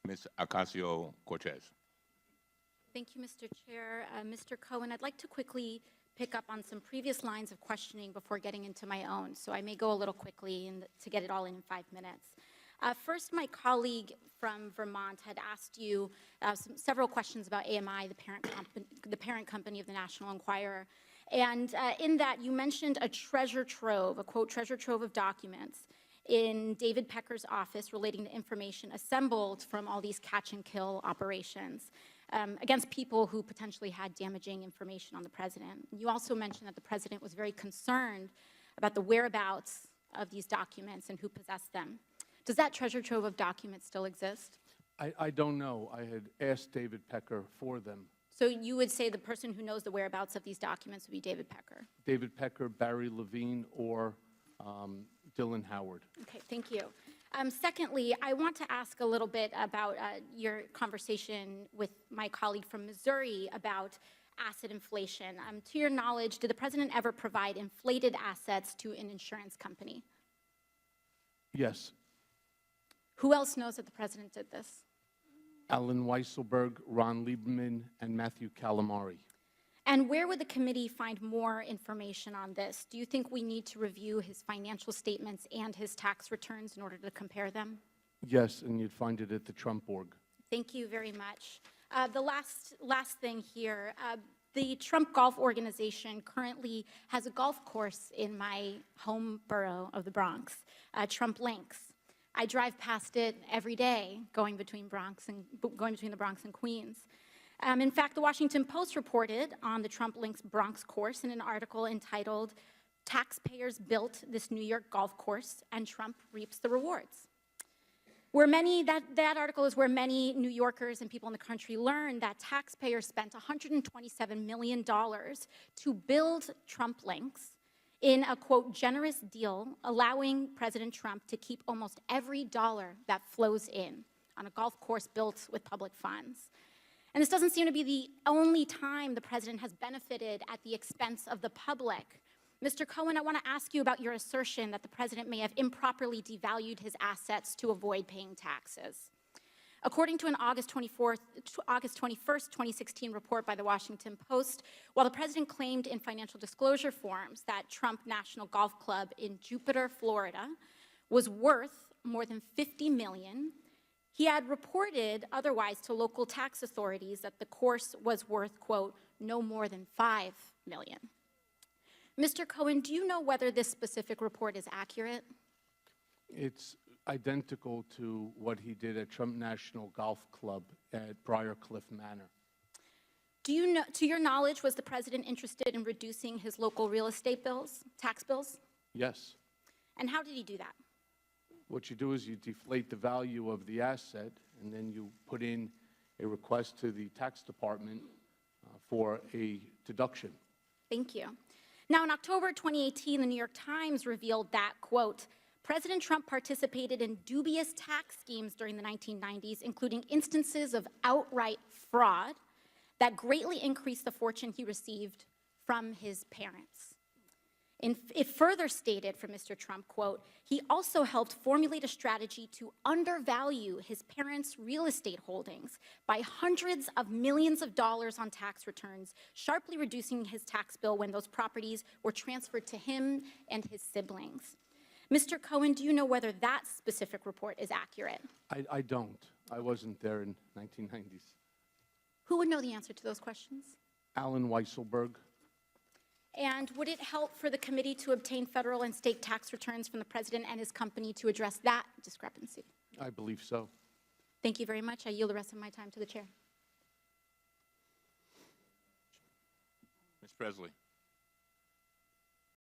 Ms. Ocasio-Cortez. Thank you, Mr. Chair. Mr. Cohen, I'd like to quickly pick up on some previous lines of questioning before getting into my own, so I may go a little quickly to get it all in 5 minutes. First, my colleague from Vermont had asked you several questions about AMI, the parent company of the National Enquirer. And in that, you mentioned a treasure trove, a quote, treasure trove of documents in David Pecker's office relating to information assembled from all these catch and kill operations against people who potentially had damaging information on the president. You also mentioned that the president was very concerned about the whereabouts of these documents and who possessed them. Does that treasure trove of documents still exist? I don't know. I had asked David Pecker for them. So you would say the person who knows the whereabouts of these documents would be David Pecker? David Pecker, Barry Levine, or Dylan Howard. Okay, thank you. Secondly, I want to ask a little bit about your conversation with my colleague from Missouri about asset inflation. To your knowledge, did the president ever provide inflated assets to an insurance company? Yes. Who else knows that the president did this? Alan Weisselberg, Ron Lieberman, and Matthew Calamari. And where would the committee find more information on this? Do you think we need to review his financial statements and his tax returns in order to compare them? Yes, and you'd find it at the Trump org. Thank you very much. The last thing here, the Trump Golf Organization currently has a golf course in my home borough of the Bronx, Trump Links. I drive past it every day, going between the Bronx and Queens. In fact, the Washington Post reported on the Trump Links Bronx course in an article entitled, "Taxpayers Built This New York Golf Course and Trump Reaps the Rewards." That article is where many New Yorkers and people in the country learned that taxpayers spent $127 million to build Trump Links in a, quote, generous deal, allowing President Trump to keep almost every dollar that flows in on a golf course built with public funds. And this doesn't seem to be the only time the president has benefited at the expense of the public. Mr. Cohen, I want to ask you about your assertion that the president may have improperly devalued his assets to avoid paying taxes. According to an August 21st, 2016 report by the Washington Post, while the president claimed in financial disclosure forms that Trump National Golf Club in Jupiter, Florida, was worth more than $50 million, he had reported otherwise to local tax authorities that the course was worth, quote, no more than $5 million. Mr. Cohen, do you know whether this specific report is accurate? It's identical to what he did at Trump National Golf Club at Briarcliff Manor. Do you know, to your knowledge, was the president interested in reducing his local real estate bills, tax bills? Yes. And how did he do that? What you do is you deflate the value of the asset, and then you put in a request to the tax department for a deduction. Thank you. Now, in October 2018, the New York Times revealed that, quote, President Trump participated in dubious tax schemes during the 1990s, including instances of outright fraud that greatly increased the fortune he received from his parents. It further stated from Mr. Trump, quote, he also helped formulate a strategy to undervalue his parents' real estate holdings by hundreds of millions of dollars on tax returns, sharply reducing his tax bill when those properties were transferred to him and his siblings. Mr. Cohen, do you know whether that specific report is accurate? I don't. I wasn't there in 1990s. Who would know the answer to those questions? Alan Weisselberg. And would it help for the committee to obtain federal and state tax returns from the president and his company to address that discrepancy? I believe so. Thank you very much. I yield the rest of my time to the chair. Ms. Presley.